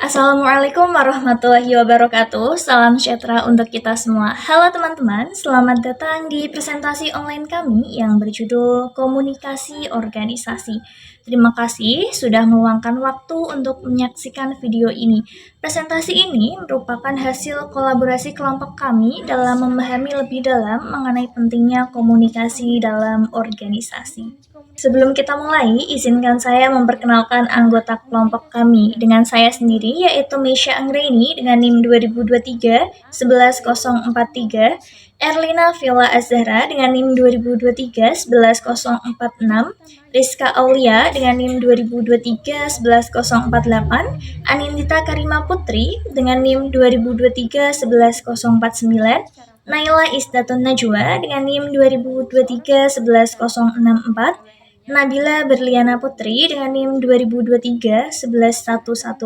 Assalamualaikum warahmatullahi wabarakatuh. Salam sejahtera untuk kita semua. Halo teman-teman, selamat datang di presentasi online kami yang berjudul Komunikasi Organisasi. Terima kasih sudah meluangkan waktu untuk menyaksikan video ini. Presentasi ini merupakan hasil kolaborasi kelompok kami dalam memahami lebih dalam mengenai pentingnya komunikasi dalam organisasi. Sebelum kita mulai, izinkan saya memperkenalkan anggota kelompok kami dengan saya sendiri, yaitu Meisha Anggreni dengan NIM 2023 11043, Erlina Villa Azhara dengan NIM 2023 11046, Rizka Aulia dengan NIM 2023 11048, Anindita Karima Putri dengan NIM 2023 11049, Naila Isdatun Najwa dengan NIM 2023 11064, Nabila Berliana Putri dengan NIM 2023 11118,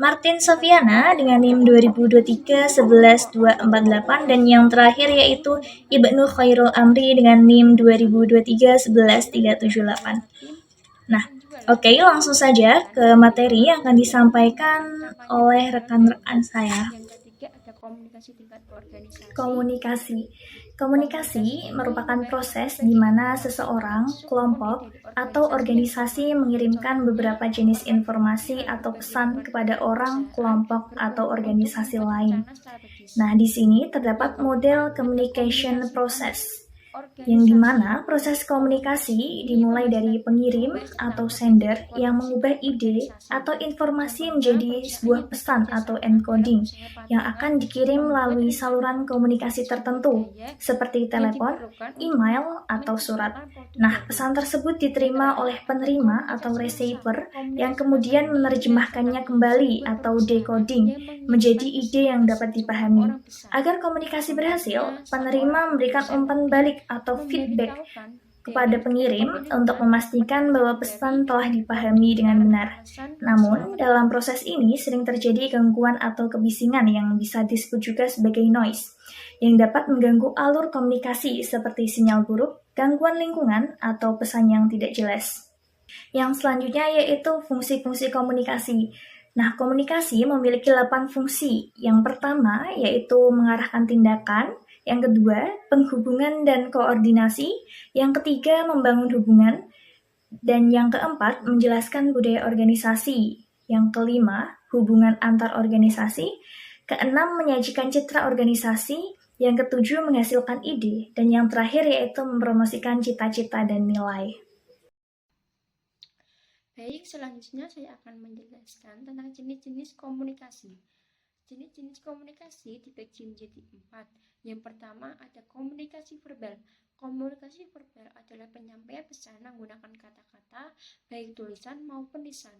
Martin Sofiana dengan NIM 2023 11248, dan yang terakhir yaitu Ibnu Khairul Amri dengan NIM 2023 11378. Nah, oke, langsung saja ke materi yang akan disampaikan oleh rekan-rekan saya. Yang ketiga ada komunikasi tingkat organisasi. Komunikasi merupakan proses di mana seseorang, kelompok, atau organisasi mengirimkan beberapa jenis informasi atau pesan kepada orang, kelompok, atau organisasi lain. Nah, di sini terdapat model communication process, yang dimana proses komunikasi dimulai dari pengirim atau sender yang mengubah ide atau informasi menjadi sebuah pesan atau encoding yang akan dikirim melalui saluran komunikasi tertentu seperti telepon, email, atau surat. Nah, pesan tersebut diterima oleh penerima atau receiver yang kemudian menerjemahkannya kembali atau decoding menjadi ide yang dapat dipahami. Agar komunikasi berhasil, penerima memberikan umpan balik atau feedback kepada pengirim untuk memastikan bahwa pesan telah dipahami dengan benar. Namun, dalam proses ini sering terjadi gangguan atau kebisingan yang bisa disebut juga sebagai noise, yang dapat mengganggu alur komunikasi seperti sinyal buruk, gangguan lingkungan, atau pesan yang tidak jelas. Yang selanjutnya yaitu fungsi-fungsi komunikasi. Nah, komunikasi memiliki 8 fungsi. Yang pertama yaitu mengarahkan tindakan, yang kedua penghubungan dan koordinasi, yang ketiga membangun hubungan, dan yang keempat menjelaskan budaya organisasi, yang kelima hubungan antar organisasi, keenam menyajikan citra organisasi, yang ketujuh menghasilkan ide, dan yang terakhir yaitu mempromosikan cita-cita dan nilai. Baik, selanjutnya saya akan menjelaskan tentang jenis-jenis komunikasi. Jenis-jenis komunikasi dibagi menjadi 4. Yang pertama ada komunikasi verbal. Komunikasi verbal adalah penyampaian pesan menggunakan kata-kata, baik tulisan maupun lisan.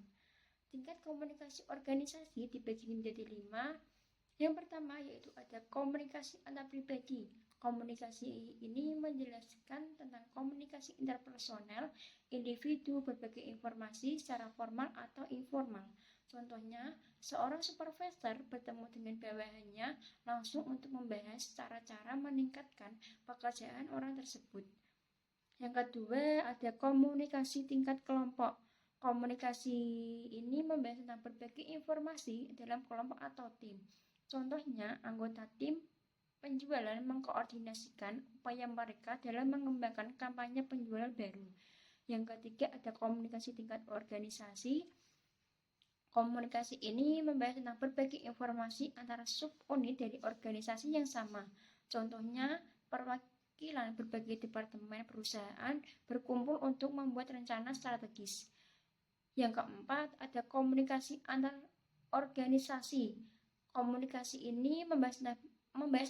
Tingkat komunikasi organisasi dibagi menjadi 5. Yang pertama yaitu ada komunikasi antar pribadi. Komunikasi ini menjelaskan tentang komunikasi interpersonal individu berbagi informasi secara formal atau informal. Contohnya, seorang supervisor bertemu dengan bawahannya langsung untuk membahas cara-cara meningkatkan pekerjaan orang tersebut. Yang kedua, ada komunikasi tingkat kelompok. Komunikasi ini membahas tentang berbagi informasi dalam kelompok atau tim. Contohnya, anggota tim penjualan mengkoordinasikan upaya mereka dalam mengembangkan kampanye penjualan baru. Yang ketiga, ada komunikasi tingkat organisasi. Komunikasi ini membahas tentang berbagi informasi antara subunit dari organisasi yang sama. Contohnya, perwakilan berbagai departemen perusahaan berkumpul untuk membuat rencana strategis. Yang keempat, ada komunikasi antar organisasi. Komunikasi ini membahas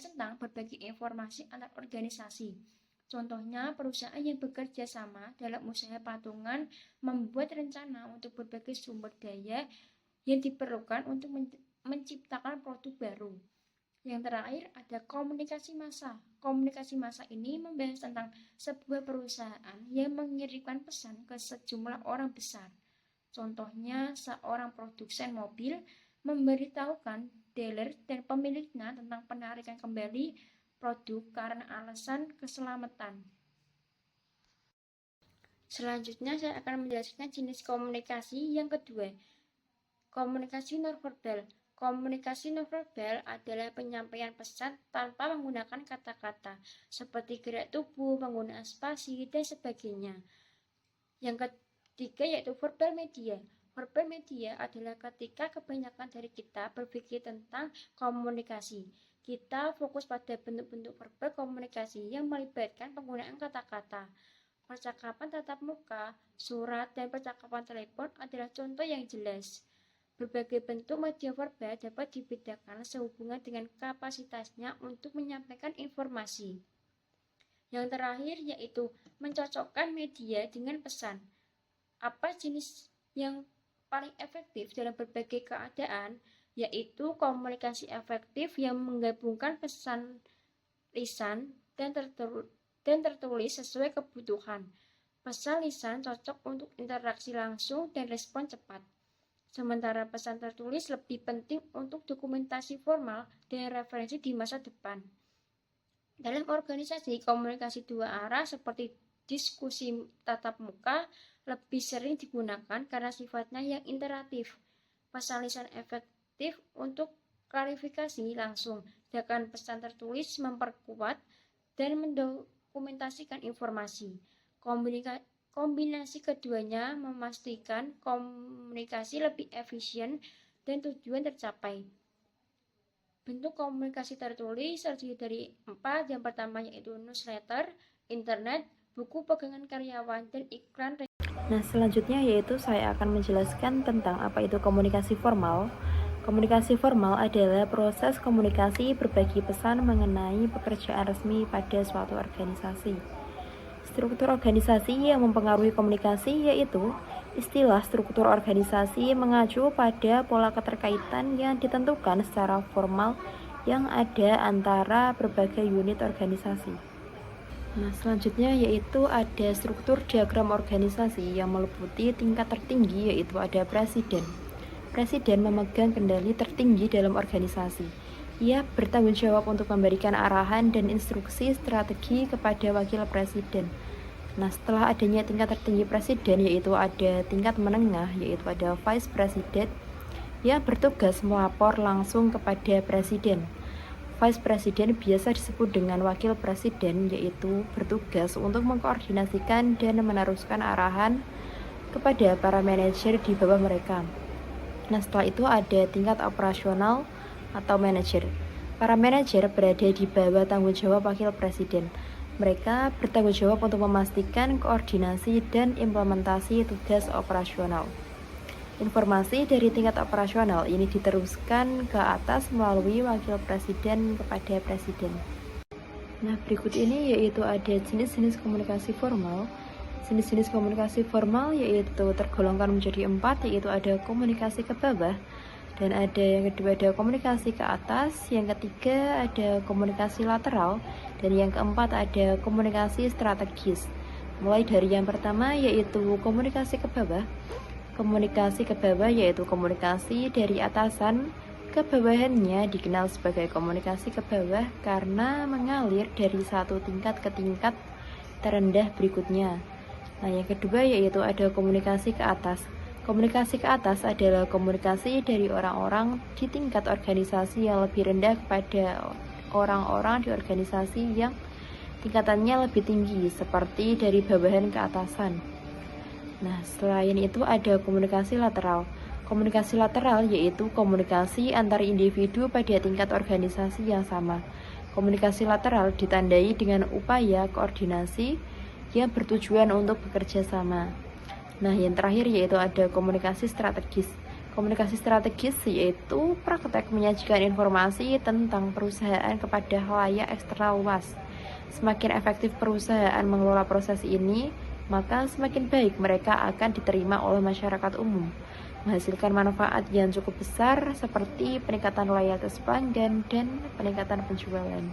tentang berbagi informasi antar organisasi. Contohnya, perusahaan yang bekerja sama dalam usaha patungan membuat rencana untuk berbagai sumber daya yang diperlukan untuk menciptakan produk baru. Yang terakhir ada komunikasi massa. Komunikasi massa ini membahas tentang sebuah perusahaan yang mengirimkan pesan ke sejumlah orang besar. Contohnya, seorang produsen mobil memberitahukan dealer dan pemiliknya tentang penarikan kembali produk karena alasan keselamatan. Selanjutnya saya akan menjelaskan jenis komunikasi yang kedua. Komunikasi nonverbal. Komunikasi nonverbal adalah penyampaian pesan tanpa menggunakan kata-kata, seperti gerak tubuh, penggunaan spasi, dan sebagainya. Yang ketiga yaitu verbal media. Verbal media adalah ketika kebanyakan dari kita berpikir tentang komunikasi. Kita fokus pada bentuk-bentuk verbal komunikasi yang melibatkan penggunaan kata-kata. Percakapan tatap muka, surat, dan percakapan telepon adalah contoh yang jelas. Berbagai bentuk media verbal dapat dibedakan sehubungan dengan kapasitasnya untuk menyampaikan informasi. Yang terakhir yaitu mencocokkan media dengan pesan. Apa jenis yang paling efektif dalam berbagai keadaan? Yaitu komunikasi efektif yang menggabungkan pesan lisan dan tertulis sesuai kebutuhan. Pesan lisan cocok untuk interaksi langsung dan respon cepat. Sementara pesan tertulis lebih penting untuk dokumentasi formal dan referensi di masa depan. Dalam organisasi, komunikasi dua arah seperti diskusi tatap muka lebih sering digunakan karena sifatnya yang interaktif. Pesan lisan efektif untuk klarifikasi langsung, sedangkan pesan tertulis memperkuat dan mendokumentasikan informasi. Kombinasi keduanya memastikan komunikasi lebih efisien dan tujuan tercapai. Bentuk komunikasi tertulis terdiri dari 4. Yang pertama yaitu newsletter, internet, buku pegangan karyawan, dan iklan. Nah, selanjutnya yaitu saya akan menjelaskan tentang apa itu komunikasi formal. Komunikasi formal adalah proses komunikasi berbagi pesan mengenai pekerjaan resmi pada suatu organisasi. Struktur organisasi yang mempengaruhi komunikasi yaitu istilah struktur organisasi mengacu pada pola keterkaitan yang ditentukan secara formal yang ada antara berbagai unit organisasi. Nah, selanjutnya yaitu ada struktur diagram organisasi yang meliputi tingkat tertinggi yaitu ada presiden. Presiden memegang kendali tertinggi dalam organisasi. Ia bertanggung jawab untuk memberikan arahan dan instruksi strategi kepada wakil presiden. Nah, setelah adanya tingkat tertinggi presiden yaitu ada tingkat menengah yaitu ada vice president yang bertugas melapor langsung kepada presiden. Vice president biasa disebut dengan wakil presiden yaitu bertugas untuk mengkoordinasikan dan meneruskan arahan kepada para manajer di bawah mereka. Nah, setelah itu ada tingkat operasional atau manajer. Para manajer berada di bawah tanggung jawab wakil presiden. Mereka bertanggung jawab untuk memastikan koordinasi dan implementasi tugas operasional. Informasi dari tingkat operasional ini diteruskan ke atas melalui wakil presiden kepada presiden. Nah, berikut ini yaitu ada jenis-jenis komunikasi formal. Jenis-jenis komunikasi formal yaitu tergolongkan menjadi 4, yaitu ada komunikasi ke bawah, dan ada yang kedua ada komunikasi ke atas, yang ketiga ada komunikasi lateral, dan yang keempat ada komunikasi strategis. Mulai dari yang pertama yaitu komunikasi ke bawah. Komunikasi ke bawah yaitu komunikasi dari atasan ke bawahannya, dikenal sebagai komunikasi ke bawah karena mengalir dari satu tingkat ke tingkat terendah berikutnya. Nah, yang kedua yaitu ada komunikasi ke atas. Komunikasi ke atas adalah komunikasi dari orang-orang di tingkat organisasi yang lebih rendah kepada orang-orang di organisasi yang tingkatannya lebih tinggi, seperti dari bawahan ke atasan. Nah, selain itu ada komunikasi lateral. Komunikasi lateral yaitu komunikasi antar individu pada tingkat organisasi yang sama. Komunikasi lateral ditandai dengan upaya koordinasi yang bertujuan untuk bekerja sama. Nah, yang terakhir yaitu ada komunikasi strategis. Komunikasi strategis yaitu praktek menyajikan informasi tentang perusahaan kepada khalayak eksternal luas. Semakin efektif perusahaan mengelola proses ini, maka semakin baik mereka akan diterima oleh masyarakat umum, menghasilkan manfaat yang cukup besar seperti peningkatan loyalitas pelanggan dan peningkatan penjualan.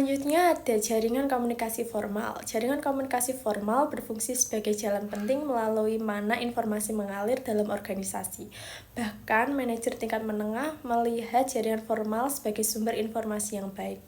Selanjutnya ada jaringan komunikasi formal. Jaringan komunikasi formal berfungsi sebagai jalan penting melalui mana informasi mengalir dalam organisasi. Bahkan manajer tingkat menengah melihat jaringan formal sebagai sumber informasi yang baik.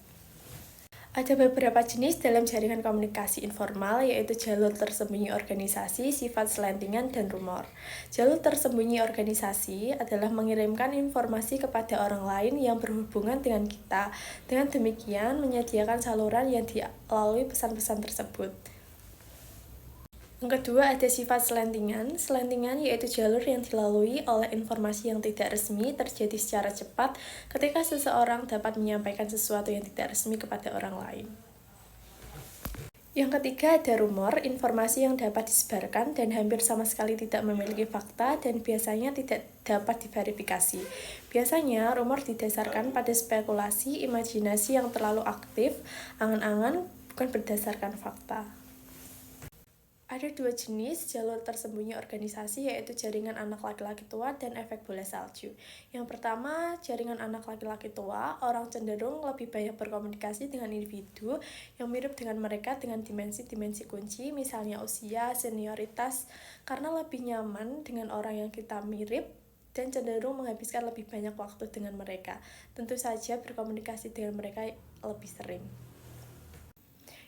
Ada beberapa jenis dalam jaringan komunikasi informal, yaitu jalur tersembunyi organisasi, sifat selentingan, dan rumor. Jalur tersembunyi organisasi adalah mengirimkan informasi kepada orang lain yang berhubungan dengan kita. Dengan demikian, menyediakan saluran yang dilalui pesan-pesan tersebut. Yang kedua ada sifat selentingan. Selentingan yaitu jalur yang dilalui oleh informasi yang tidak resmi terjadi secara cepat ketika seseorang dapat menyampaikan sesuatu yang tidak resmi kepada orang lain. Yang ketiga ada rumor, informasi yang dapat disebarkan dan hampir sama sekali tidak memiliki fakta dan biasanya tidak dapat diverifikasi. Biasanya rumor didasarkan pada spekulasi, imajinasi yang terlalu aktif, angan-angan, bukan berdasarkan fakta. Ada dua jenis jalur tersembunyi organisasi, yaitu jaringan anak laki-laki tua dan efek bola salju. Yang pertama, jaringan anak laki-laki tua, orang cenderung lebih banyak berkomunikasi dengan individu yang mirip dengan mereka dengan dimensi-dimensi kunci, misalnya usia, senioritas, karena lebih nyaman dengan orang yang kita mirip dan cenderung menghabiskan lebih banyak waktu dengan mereka. Tentu saja berkomunikasi dengan mereka lebih sering.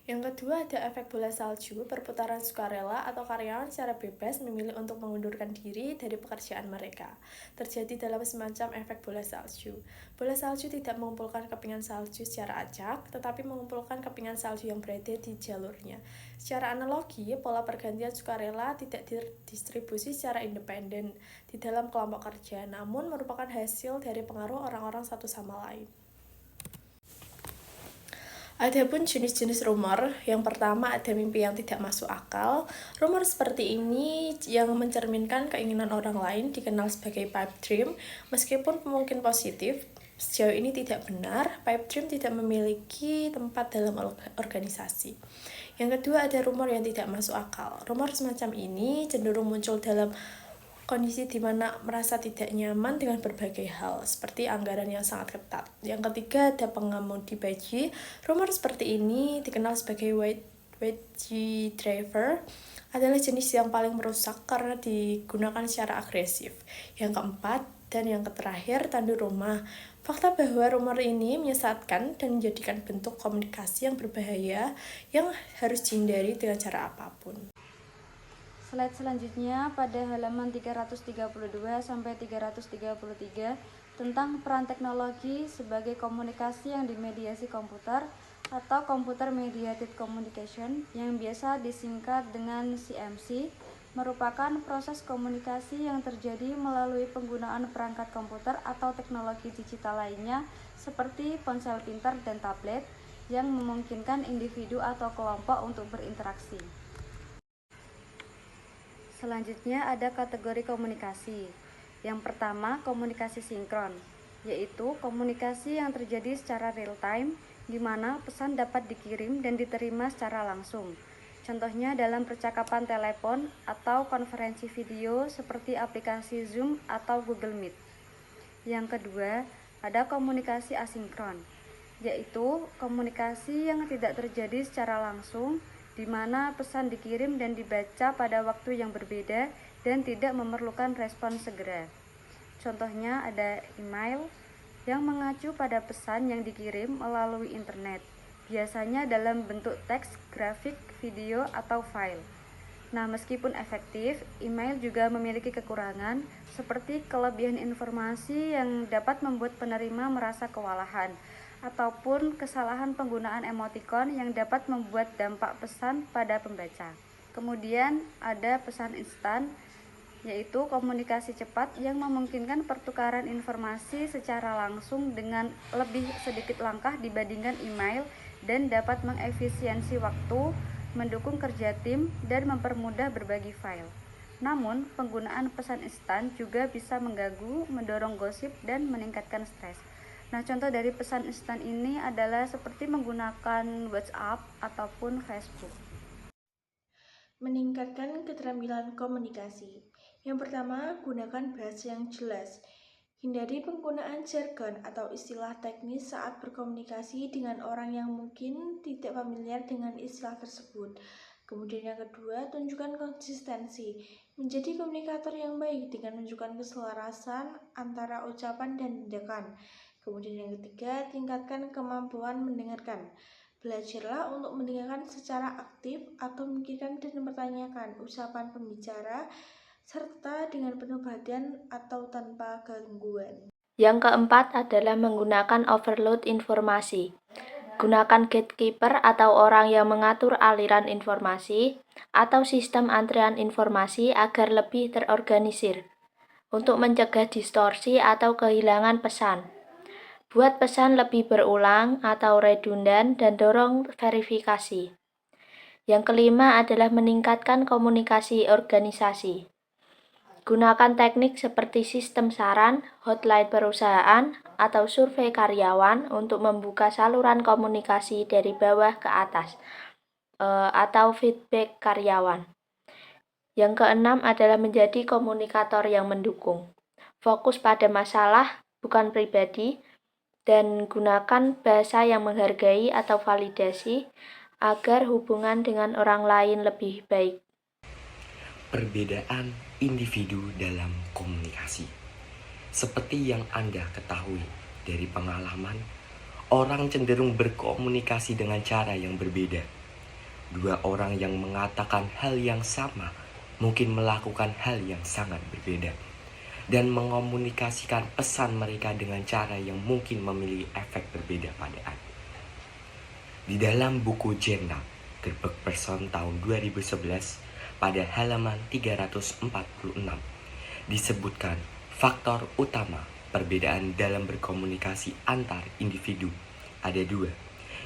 Yang kedua ada efek bola salju, perputaran sukarela atau karyawan secara bebas memilih untuk mengundurkan diri dari pekerjaan mereka. Terjadi dalam semacam efek bola salju. Bola salju tidak mengumpulkan kepingan salju secara acak, tetapi mengumpulkan kepingan salju yang berada di jalurnya. Secara analogi, pola pergantian sukarela tidak didistribusi secara independen di dalam kelompok kerja, namun merupakan hasil dari pengaruh orang-orang satu sama lain. Adapun jenis-jenis rumor, yang pertama ada mimpi yang tidak masuk akal. Rumor seperti ini yang mencerminkan keinginan orang lain dikenal sebagai pipe dream, meskipun mungkin positif. Sejauh ini tidak benar, pipe dream tidak memiliki tempat dalam organisasi. Yang kedua ada rumor yang tidak masuk akal. Rumor semacam ini cenderung muncul dalam kondisi di mana merasa tidak nyaman dengan berbagai hal, seperti anggaran yang sangat ketat. Yang ketiga ada pengemudi baji. Rumor seperti ini dikenal sebagai wedgie driver, adalah jenis yang paling merusak karena digunakan secara agresif. Yang keempat dan yang terakhir tandu rumah. Fakta bahwa rumor ini menyesatkan dan menjadikan bentuk komunikasi yang berbahaya yang harus dihindari dengan cara apapun. Slide selanjutnya pada halaman 332 sampai 333 tentang peran teknologi sebagai komunikasi yang dimediasi komputer atau Computer Mediated Communication yang biasa disingkat dengan CMC, merupakan proses komunikasi yang terjadi melalui penggunaan perangkat komputer atau teknologi digital lainnya seperti ponsel pintar dan tablet yang memungkinkan individu atau kelompok untuk berinteraksi. Selanjutnya ada kategori komunikasi. Yang pertama, komunikasi sinkron, yaitu komunikasi yang terjadi secara real time, di mana pesan dapat dikirim dan diterima secara langsung. Contohnya dalam percakapan telepon atau konferensi video seperti aplikasi Zoom atau Google Meet. Yang kedua, ada komunikasi asinkron, yaitu komunikasi yang tidak terjadi secara langsung, di mana pesan dikirim dan dibaca pada waktu yang berbeda dan tidak memerlukan respon segera. Contohnya ada email yang mengacu pada pesan yang dikirim melalui internet, biasanya dalam bentuk teks, grafik, video, atau file. Nah, meskipun efektif, email juga memiliki kekurangan seperti kelebihan informasi yang dapat membuat penerima merasa kewalahan, ataupun kesalahan penggunaan emotikon yang dapat membuat dampak pesan pada pembaca. Kemudian ada pesan instan, yaitu komunikasi cepat yang memungkinkan pertukaran informasi secara langsung dengan lebih sedikit langkah dibandingkan email dan dapat mengefisiensi waktu, mendukung kerja tim, dan mempermudah berbagi file. Namun, penggunaan pesan instan juga bisa mengganggu, mendorong gosip, dan meningkatkan stres. Nah, contoh dari pesan instan ini adalah seperti menggunakan WhatsApp ataupun Facebook. Meningkatkan keterampilan komunikasi. Yang pertama, gunakan bahasa yang jelas. Hindari penggunaan jargon atau istilah teknis saat berkomunikasi dengan orang yang mungkin tidak familiar dengan istilah tersebut. Kemudian yang kedua, tunjukkan konsistensi. Menjadi komunikator yang baik dengan menunjukkan keselarasan antara ucapan dan tindakan. Kemudian yang ketiga, tingkatkan kemampuan mendengarkan. Belajarlah untuk mendengarkan secara aktif atau memikirkan dan mempertanyakan ucapan pembicara serta dengan penuh perhatian atau tanpa gangguan. Yang keempat adalah menggunakan overload informasi. Gunakan gatekeeper atau orang yang mengatur aliran informasi atau sistem antrian informasi agar lebih terorganisir untuk mencegah distorsi atau kehilangan pesan. Buat pesan lebih berulang atau redundan dan dorong verifikasi. Yang kelima adalah meningkatkan komunikasi organisasi. Gunakan teknik seperti sistem saran, hotline perusahaan, atau survei karyawan untuk membuka saluran komunikasi dari bawah ke atas, atau feedback karyawan. Yang keenam adalah menjadi komunikator yang mendukung. Fokus pada masalah, bukan pribadi, dan gunakan bahasa yang menghargai atau validasi agar hubungan dengan orang lain lebih baik. Perbedaan individu dalam komunikasi. Seperti yang Anda ketahui dari pengalaman, orang cenderung berkomunikasi dengan cara yang berbeda. Dua orang yang mengatakan hal yang sama mungkin melakukan hal yang sangat berbeda dan mengomunikasikan pesan mereka dengan cara yang mungkin memiliki efek berbeda pada Anda. Di dalam buku Jurnal Gerbek Person tahun 2011 pada halaman 346 disebutkan faktor utama perbedaan dalam berkomunikasi antar individu ada dua,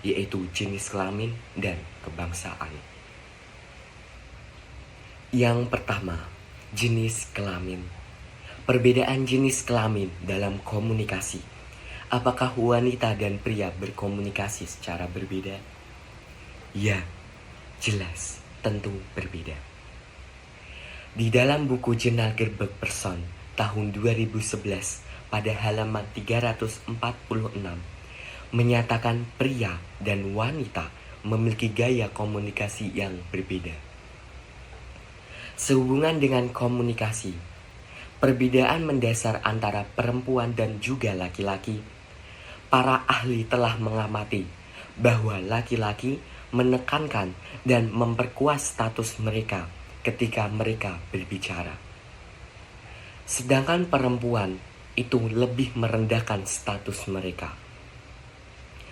yaitu jenis kelamin dan kebangsaan. Yang pertama, jenis kelamin. Perbedaan jenis kelamin dalam komunikasi. Apakah wanita dan pria berkomunikasi secara berbeda? Ya, jelas, tentu berbeda. Di dalam buku Jurnal Gerbek Person tahun 2011 pada halaman 346 menyatakan pria dan wanita memiliki gaya komunikasi yang berbeda. Sehubungan dengan komunikasi, perbedaan mendasar antara perempuan dan juga laki-laki. Para ahli telah mengamati bahwa laki-laki menekankan dan memperkuat status mereka ketika mereka berbicara. Sedangkan perempuan itu lebih merendahkan status mereka.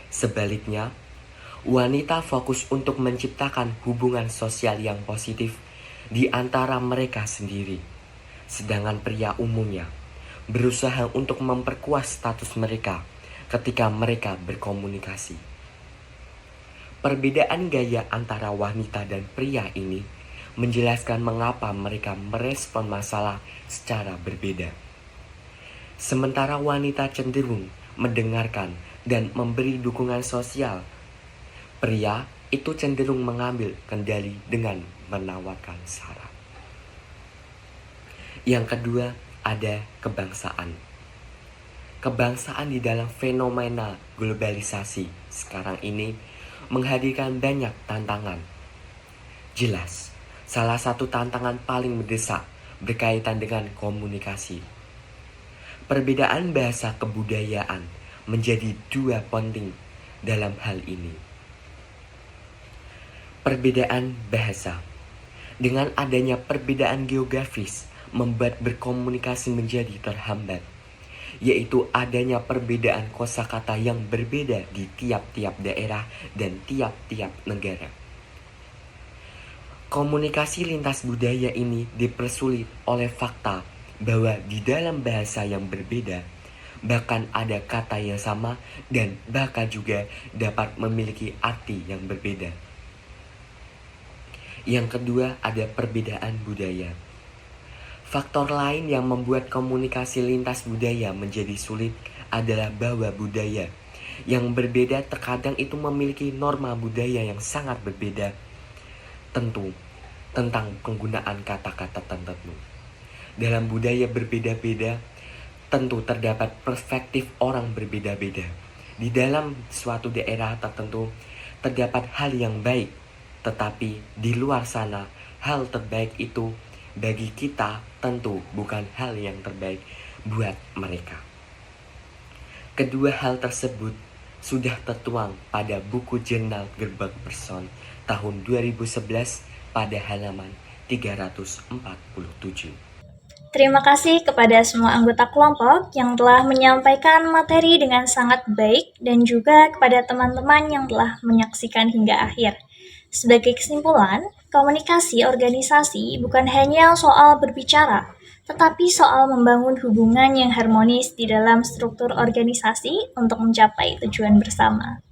Sebaliknya, wanita fokus untuk menciptakan hubungan sosial yang positif di antara mereka sendiri. Sedangkan pria umumnya berusaha untuk memperkuat status mereka ketika mereka berkomunikasi. Perbedaan gaya antara wanita dan pria ini menjelaskan mengapa mereka merespon masalah secara berbeda. Sementara wanita cenderung mendengarkan dan memberi dukungan sosial, pria itu cenderung mengambil kendali dengan menawarkan saran. Yang kedua, ada kebangsaan. Kebangsaan di dalam fenomena globalisasi sekarang ini menghadirkan banyak tantangan. Jelas, salah satu tantangan paling mendesak berkaitan dengan komunikasi. Perbedaan bahasa kebudayaan menjadi dua penting dalam hal ini. Perbedaan bahasa. Dengan adanya perbedaan geografis membuat berkomunikasi menjadi terhambat, yaitu adanya perbedaan kosakata yang berbeda di tiap-tiap daerah dan tiap-tiap negara. Komunikasi lintas budaya ini dipersulit oleh fakta bahwa di dalam bahasa yang berbeda, bahkan ada kata yang sama dan bahkan juga dapat memiliki arti yang berbeda. Yang kedua, ada perbedaan budaya. Faktor lain yang membuat komunikasi lintas budaya menjadi sulit adalah bahwa budaya yang berbeda terkadang itu memiliki norma budaya yang sangat berbeda. Tentu, tentang penggunaan kata-kata tertentu. Dalam budaya berbeda-beda, tentu terdapat perspektif orang berbeda-beda. Di dalam suatu daerah tertentu, terdapat hal yang baik, tetapi di luar sana, hal terbaik itu bagi kita tentu bukan hal yang terbaik buat mereka. Kedua hal tersebut sudah tertuang pada buku jurnal Gerbang Person tahun 2011 pada halaman 347. Terima kasih kepada semua anggota kelompok yang telah menyampaikan materi dengan sangat baik dan juga kepada teman-teman yang telah menyaksikan hingga akhir. Sebagai kesimpulan, komunikasi organisasi bukan hanya soal berbicara, tetapi soal membangun hubungan yang harmonis di dalam struktur organisasi untuk mencapai tujuan bersama.